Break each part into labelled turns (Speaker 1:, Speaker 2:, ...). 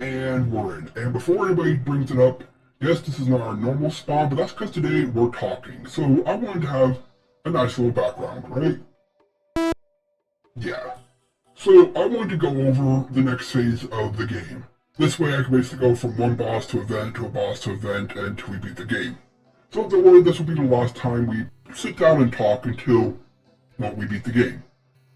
Speaker 1: And we're in. And before anybody brings it up, yes, this is not our normal spawn, but that's because today we're talking. So I wanted to have a nice little background, right? Yeah. So I wanted to go over the next phase of the game. This way I can basically go from one boss to event to a boss to event until we beat the game. So don't worry, this will be the last time we sit down and talk until, well, we beat the game.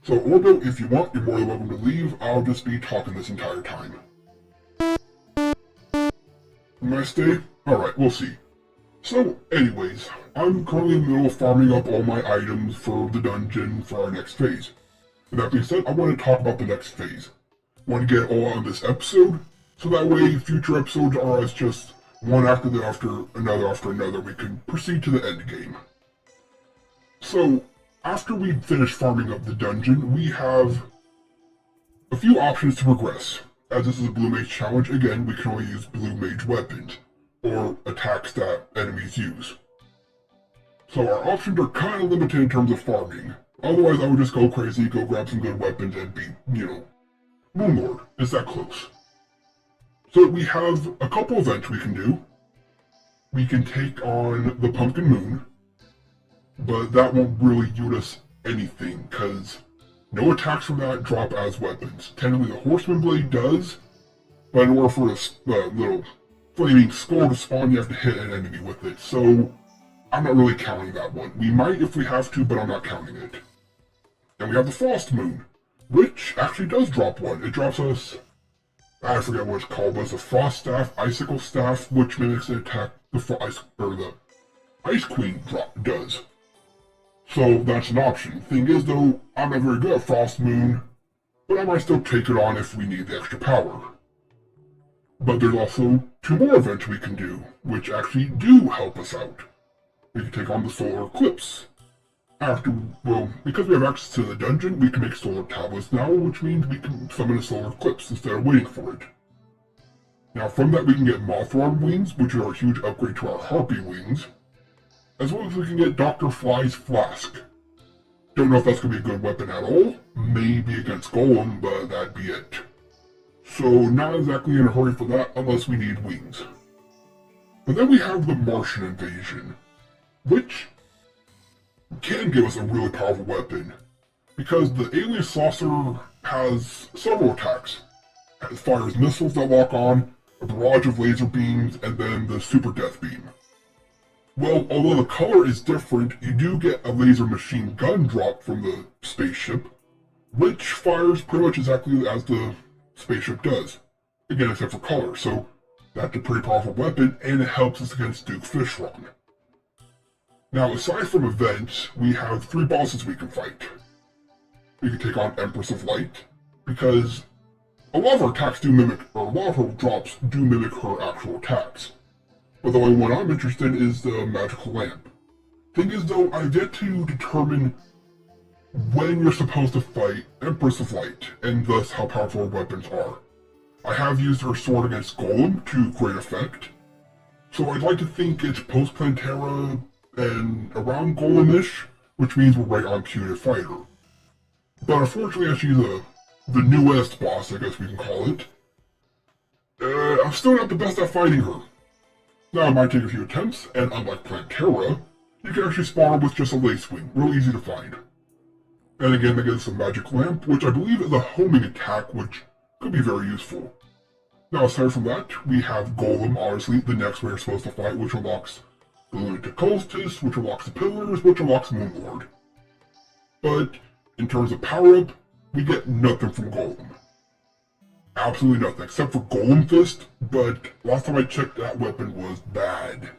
Speaker 1: So Orbo, if you want, you're more than welcome to leave. I'll just be talking this entire time. Am I stay? Alright, we'll see. So, anyways, I'm currently in the middle of farming up all my items for the dungeon for our next phase. With that being said, I want to talk about the next phase. I want to get it all on this episode, so that way future episodes are as just one after another, we can proceed to the end game. So, after we finish farming up the dungeon, we have a few options to progress. As this is a Blue Mage challenge, again, we can only use Blue Mage weapons, or attacks that enemies use. So our options are kind of limited in terms of farming. Otherwise, I would just go crazy, go grab some good weapons, and be, Moonlord. It's that close. So we have a couple events we can do. We can take on the Pumpkin Moon, but that won't really yield us anything, because no attacks from that drop as weapons. Technically, the Horseman Blade does, but in order for this little flaming skull to spawn, you have to hit an enemy with it, so I'm not really counting that one. We might if we have to, but I'm not counting it. And we have the Frost Moon, which actually does drop one. It drops us, I forget what it's called, but it's a Frost Staff, Icicle Staff, which mimics an attack the Ice Queen does. So that's an option. Thing is though, I'm not very good at Frost Moon, but I might still take it on if we need the extra power. But there's also two more events we can do, which actually do help us out. We can take on the Solar Eclipse. Because we have access to the dungeon, we can make solar tablets now, which means we can summon a solar eclipse instead of waiting for it. Now from that we can get Mothworm wings, which are a huge upgrade to our Harpy wings, as well as we can get Dr. Fly's Flask. Don't know if that's going to be a good weapon at all, maybe against Golem, but that'd be it. So not exactly in a hurry for that unless we need wings. But then we have the Martian Invasion, which can give us a really powerful weapon, because the Alien Saucer has several attacks. It fires missiles that lock on, a barrage of laser beams, and then the Super Death Beam. Well, although the color is different, you do get a laser machine gun drop from the spaceship, which fires pretty much exactly as the spaceship does. Again, except for color, so that's a pretty powerful weapon, and it helps us against Duke Fishron. Now, aside from events, we have 3 bosses we can fight. We can take on Empress of Light, because a lot of her attacks do mimic, or a lot of her drops do mimic her actual attacks. But the only one I'm interested in is the Magical Lamp. Thing is though, I've yet to determine when you're supposed to fight Empress of Light, and thus how powerful her weapons are. I have used her sword against Golem to great effect, so I'd like to think it's post-Plantera and around Golem-ish, which means we're right on cue to fight her. But unfortunately, as she's the newest boss, I guess we can call it, I'm still not the best at fighting her. Now, it might take a few attempts, and unlike Plantera, you can actually spawn with just a Lace Wing, real easy to find. And again, that gives us a Magic Lamp, which I believe is a homing attack, which could be very useful. Now, aside from that, we have Golem, obviously, the next we're supposed to fight, which unlocks the Lunatic Cultist, which unlocks the Pillars, which unlocks Moonlord. But, in terms of power-up, we get nothing from Golem. Absolutely nothing, except for Golem Fist, but last time I checked, that weapon was bad.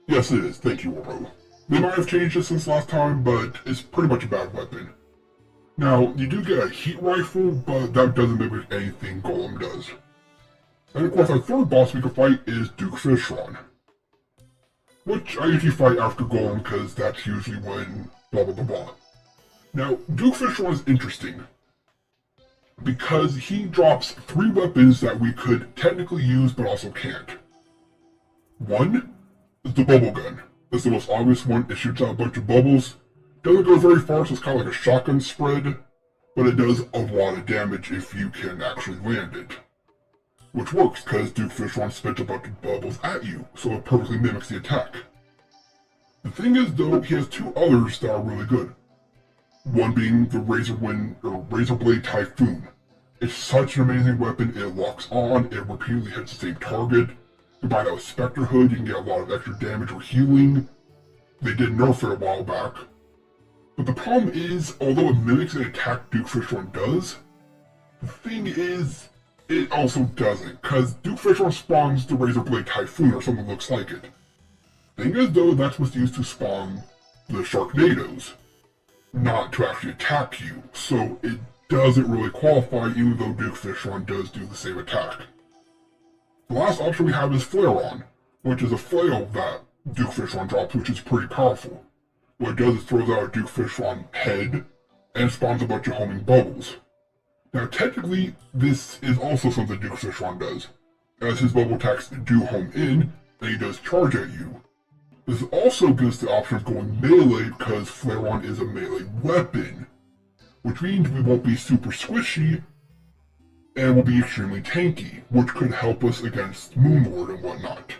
Speaker 1: Yes, it is, thank you, Orbo. They might have changed it since last time, but it's pretty much a bad weapon. Now, you do get a Heat Rifle, but that doesn't mimic anything Golem does. And of course, our third boss we can fight is Duke Fishron, which I usually fight after Golem because that's usually when blah blah blah blah. Now, Duke Fishron is interesting because he drops 3 weapons that we could technically use but also can't. One is the Bubble Gun. It's the most obvious one. It shoots out a bunch of bubbles. Doesn't go very far, so it's kind of like a shotgun spread. but it does a lot of damage if you can actually land it. Which works, because Duke Fishron spits a bunch of bubbles at you, so it perfectly mimics the attack. The thing is, though, he has two others that are really good. One being the Razor Blade Typhoon. It's such an amazing weapon, it locks on, it repeatedly hits the same target. Combine that with Spectre Hood, you can get a lot of extra damage or healing. They did nerf it a while back. But the problem is, although it mimics an attack Duke Fishron does, the thing is, it also doesn't, because Duke Fishron spawns the Razor Blade Typhoon or something that looks like it. Thing is, though, that's what's used to spawn the Sharknadoes, not to actually attack you, so it doesn't really qualify even though Duke Fishron does do the same attack. The last option we have is Flare-On, which is a flail that Duke Fishron drops, which is pretty powerful. What it does is throws out a Duke Fishron head and spawns a bunch of homing bubbles. Now technically, this is also something Duke Fishron does, as his bubble attacks do home in, and he does charge at you. This also gives the option of going melee because Flare-On is a melee weapon, which means we won't be super squishy, and will be extremely tanky, which could help us against Moonlord and whatnot.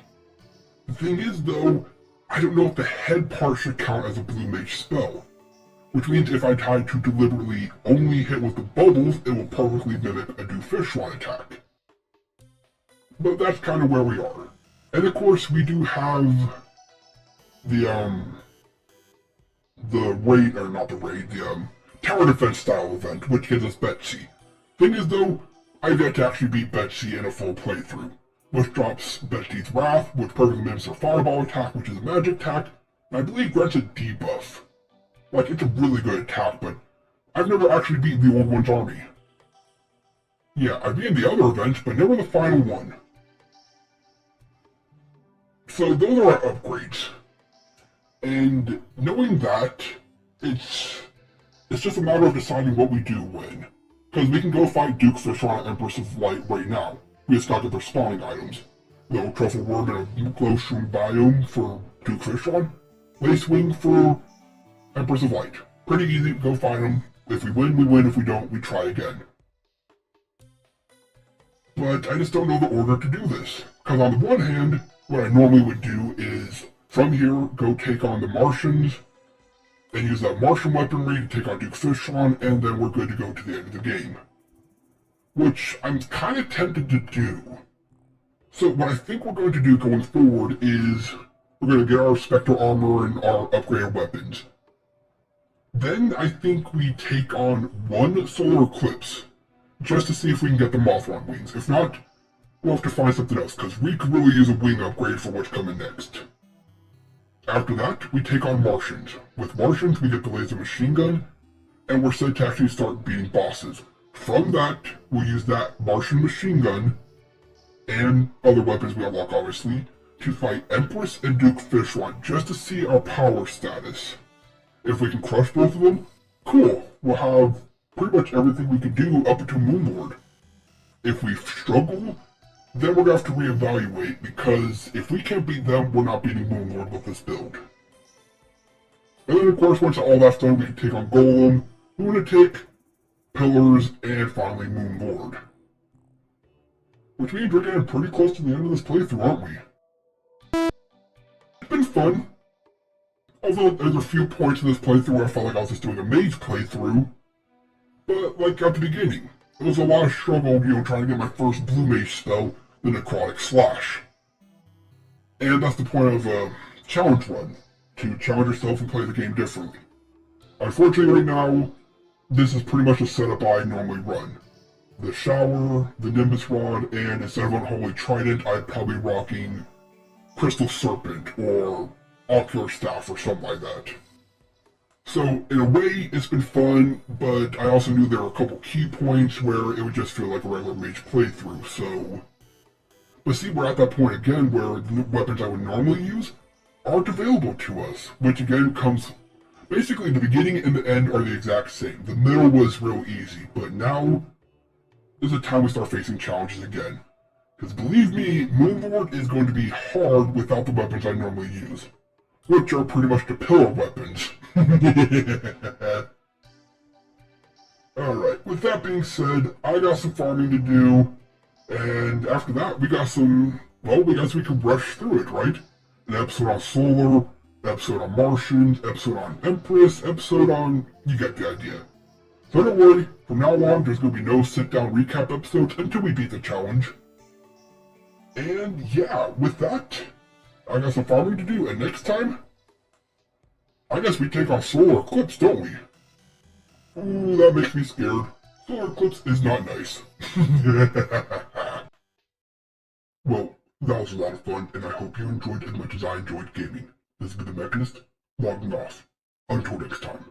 Speaker 1: The thing is though, I don't know if the head part should count as a Blue Mage spell, which means if I try to deliberately only hit with the bubbles, it will perfectly mimic a Duke Fishron attack. But that's kind of where we are. And of course we do have the tower defense style event, which gives us Betsy. Thing is though, I've yet to actually beat Betsy in a full playthrough, which drops Betsy's Wrath, which perfectly mimics her Fireball attack, which is a magic attack, and I believe grants a debuff. Like, it's a really good attack, but I've never actually beaten the Old One's army. Yeah, I've beaten the other events, but never the final one. So those are our upgrades. And knowing that, it's just a matter of deciding what we do when. Because we can go fight Duke Fishron and Empress of Light right now. We just gotta get their spawning items. Little Truffle Worm and a Glowstone Biome for Duke Fishron. Lacewing for Empress of Light. Pretty easy, go find them. If we win, we win. If we don't, we try again. But I just don't know the order to do this. Because on the one hand, what I normally would do is, from here, go take on the Martians, and use that Martian weaponry to take on Duke Fishron, and then we're good to go to the end of the game. Which I'm kind of tempted to do. So what I think we're going to do going forward is, we're going to get our Spectral Armor and our upgraded weapons. Then I think we take on one Solar Eclipse, just to see if we can get the Mothron wings. If not, we'll have to find something else, because we could really use a wing upgrade for what's coming next. After that, we take on Martians. With Martians, we get the laser machine gun, and we're set to actually start beating bosses. From that, we'll use that Martian machine gun, and other weapons we unlock obviously, to fight Empress and Duke Fishron, just to see our power status. If we can crush both of them, cool, we'll have pretty much everything we can do up until Moonlord. If we struggle, then we're going to have to reevaluate, because if we can't beat them, we're not beating Moonlord with this build. And then of course, once all that's done, we can take on Golem, Lunatic, Pillars, and finally Moonlord. Which means we're getting pretty close to the end of this playthrough, aren't we? It's been fun. Although there's a few points in this playthrough where I felt like I was just doing a Mage playthrough. But like at the beginning, there was a lot of struggle, trying to get my first Blue Mage spell, the Necrotic Slash. And that's the point of a challenge run, to challenge yourself and play the game differently. Unfortunately right now, this is pretty much the setup I normally run. The Shower, the Nimbus Rod, and instead of Unholy Trident, I'd probably rocking Crystal Serpent, or Ocular Staff, or something like that. So, in a way, it's been fun, but I also knew there were a couple key points where it would just feel like a regular Mage playthrough, so... But see, we're at that point again where the weapons I would normally use aren't available to us, which again comes... Basically, the beginning and the end are the exact same. The middle was real easy, but now is the time we start facing challenges again. Because believe me, Moonlord is going to be hard without the weapons I normally use, which are pretty much the pillar weapons. Alright, with that being said, I got some farming to do, and after that, we got some, well, we guess we can rush through it, right? An episode on Solar, episode on Martians, episode on Empress, episode on, you get the idea. So don't worry, from now on, there's going to be no sit-down recap episodes until we beat the challenge. And yeah, with that, I got some farming to do, and next time, I guess we take on Solar Eclipse, don't we? Ooh, that makes me scared. Solar Eclipse is not nice. Well, that was a lot of fun, and I hope you enjoyed as much as I enjoyed gaming. This has been The Mechanist, logging off. Until next time.